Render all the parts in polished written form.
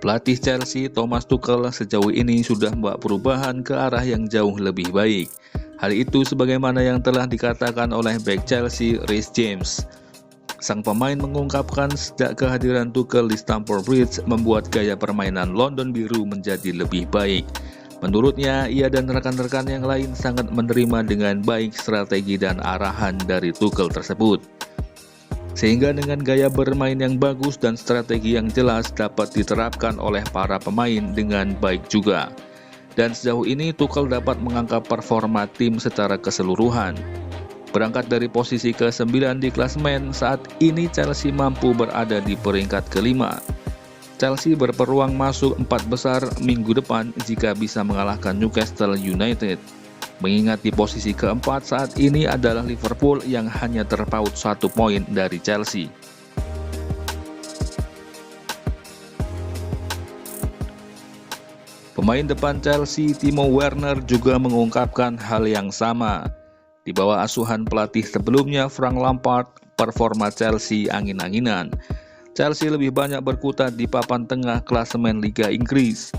Pelatih Chelsea Thomas Tuchel sejauh ini sudah membawa perubahan ke arah yang jauh lebih baik. Hal itu sebagaimana yang telah dikatakan oleh bek Chelsea Reece James. Sang pemain mengungkapkan sejak kehadiran Tuchel di Stamford Bridge membuat gaya permainan London Biru menjadi lebih baik. Menurutnya, ia dan rekan-rekan yang lain sangat menerima dengan baik strategi dan arahan dari Tuchel tersebut. Sehingga dengan gaya bermain yang bagus dan strategi yang jelas dapat diterapkan oleh para pemain dengan baik juga. Dan sejauh ini Tuchel dapat mengangkat performa tim secara keseluruhan. Berangkat dari posisi ke-9 di klasemen, saat ini Chelsea mampu berada di peringkat kelima. Chelsea berpeluang masuk 4 besar minggu depan jika bisa mengalahkan Newcastle United. Mengingat di posisi keempat saat ini adalah Liverpool yang hanya terpaut 1 poin dari Chelsea. Pemain depan Chelsea Timo Werner juga mengungkapkan hal yang sama. Di bawah asuhan pelatih sebelumnya Frank Lampard, performa Chelsea angin-anginan. Chelsea lebih banyak berkutat di papan tengah klasemen Liga Inggris.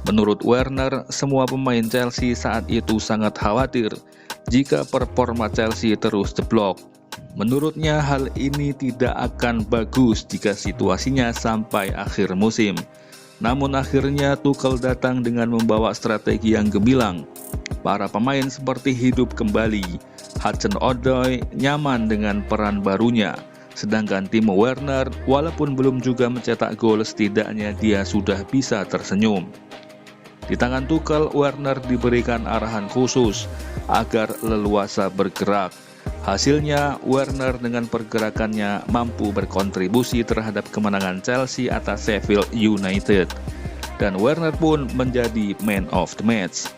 Menurut Werner, semua pemain Chelsea saat itu sangat khawatir jika performa Chelsea terus jeblok. Menurutnya hal ini tidak akan bagus jika situasinya sampai akhir musim. Namun akhirnya Tuchel datang dengan membawa strategi yang gemilang. Para pemain seperti hidup kembali. Hudson-Odoi nyaman dengan peran barunya. Sedangkan Timo Werner walaupun belum juga mencetak gol, setidaknya dia sudah bisa tersenyum. Di tangan Tuchel, Werner diberikan arahan khusus agar leluasa bergerak. Hasilnya, Werner dengan pergerakannya mampu berkontribusi terhadap kemenangan Chelsea atas Sheffield United. Dan Werner pun menjadi man of the match.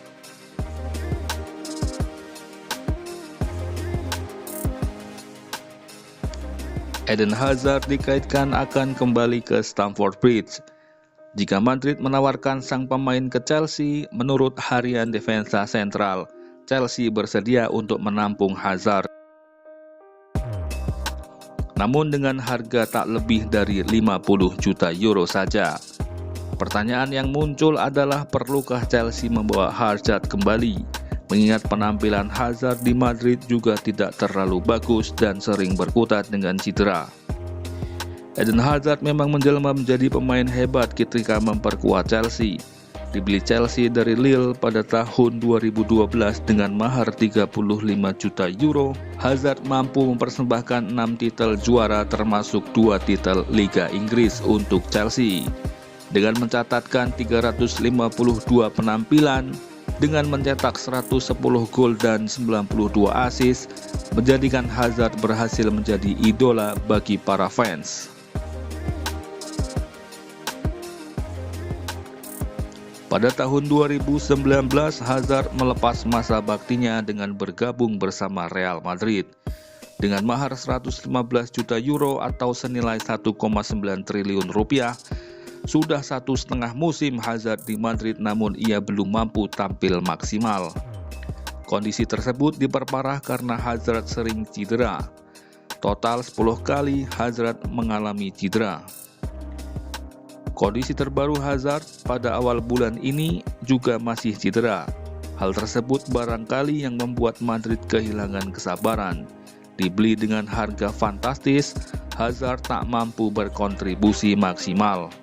Eden Hazard dikaitkan akan kembali ke Stamford Bridge. Jika Madrid menawarkan sang pemain ke Chelsea, menurut harian Defensa Sentral, Chelsea bersedia untuk menampung Hazard. Namun dengan harga tak lebih dari 50 juta euro saja. Pertanyaan yang muncul adalah perlukah Chelsea membawa Hazard kembali? Mengingat penampilan Hazard di Madrid juga tidak terlalu bagus dan sering berkutat dengan cedera. Eden Hazard memang menjelma menjadi pemain hebat ketika memperkuat Chelsea. Dibeli Chelsea dari Lille pada tahun 2012 dengan mahar 35 juta euro, Hazard mampu mempersembahkan 6 titel juara termasuk 2 titel Liga Inggris untuk Chelsea. Dengan mencatatkan 352 penampilan, dengan mencetak 110 gol dan 92 assist, menjadikan Hazard berhasil menjadi idola bagi para fans. Pada tahun 2019, Hazard melepas masa baktinya dengan bergabung bersama Real Madrid. Dengan mahar 115 juta euro atau senilai 1,9 triliun rupiah, sudah 1,5 musim Hazard di Madrid namun ia belum mampu tampil maksimal. Kondisi tersebut diperparah karena Hazard sering cedera. Total 10 kali Hazard mengalami cedera. Kondisi terbaru Hazard pada awal bulan ini juga masih cedera. Hal tersebut barangkali yang membuat Madrid kehilangan kesabaran. Dibeli dengan harga fantastis, Hazard tak mampu berkontribusi maksimal.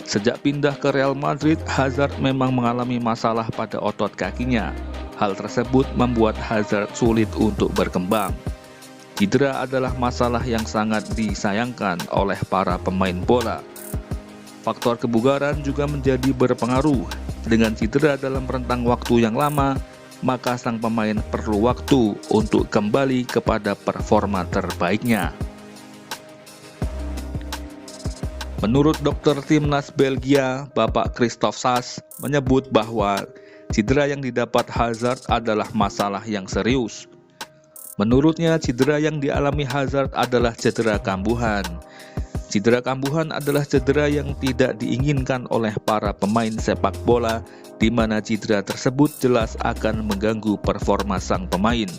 Sejak pindah ke Real Madrid, Hazard memang mengalami masalah pada otot kakinya. Hal tersebut membuat Hazard sulit untuk berkembang. Cedera adalah masalah yang sangat disayangkan oleh para pemain bola. Faktor kebugaran juga menjadi berpengaruh. Dengan cedera dalam rentang waktu yang lama, maka sang pemain perlu waktu untuk kembali kepada performa terbaiknya. Menurut dokter timnas Belgia, Bapak Christophe Sass menyebut bahwa cedera yang didapat Hazard adalah masalah yang serius. Menurutnya, cedera yang dialami Hazard adalah cedera kambuhan. Cedera kambuhan adalah cedera yang tidak diinginkan oleh para pemain sepak bola, di mana cedera tersebut jelas akan mengganggu performa sang pemain.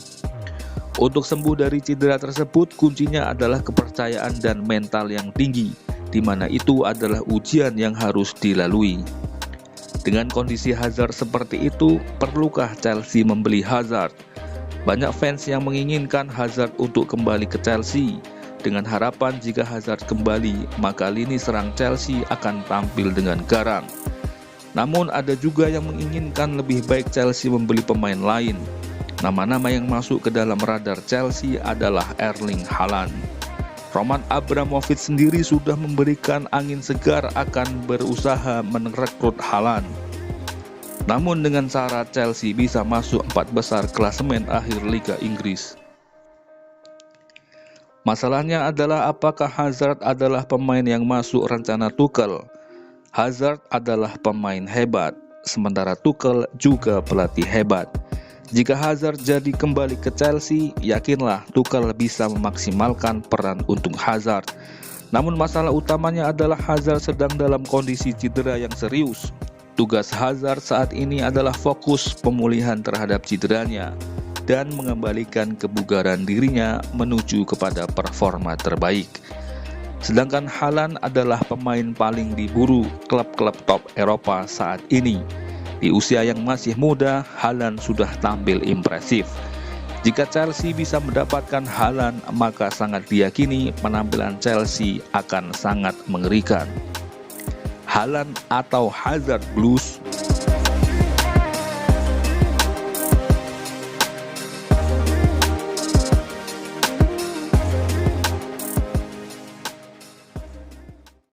Untuk sembuh dari cedera tersebut, kuncinya adalah kepercayaan dan mental yang tinggi, di mana itu adalah ujian yang harus dilalui. Dengan kondisi Hazard seperti itu, perlukah Chelsea membeli Hazard? Banyak fans yang menginginkan Hazard untuk kembali ke Chelsea, dengan harapan jika Hazard kembali, maka lini serang Chelsea akan tampil dengan garang. Namun ada juga yang menginginkan lebih baik Chelsea membeli pemain lain. Nama-nama yang masuk ke dalam radar Chelsea adalah Erling Haaland. Roman Abramovich sendiri sudah memberikan angin segar akan berusaha merekrut Haaland. Namun dengan syarat Chelsea bisa masuk 4 besar klasemen akhir Liga Inggris. Masalahnya adalah apakah Hazard adalah pemain yang masuk rencana Tuchel? Hazard adalah pemain hebat, sementara Tuchel juga pelatih hebat. Jika Hazard jadi kembali ke Chelsea, yakinlah Tuchel bisa memaksimalkan peran untuk Hazard. Namun masalah utamanya adalah Hazard sedang dalam kondisi cedera yang serius. Tugas Hazard saat ini adalah fokus pemulihan terhadap cederanya dan mengembalikan kebugaran dirinya menuju kepada performa terbaik. Sedangkan Haaland adalah pemain paling diburu klub-klub top Eropa saat ini. Di usia yang masih muda, Haaland sudah tampil impresif. Jika Chelsea bisa mendapatkan Haaland, maka sangat diyakini penampilan Chelsea akan sangat mengerikan. Haaland atau Hazard Blues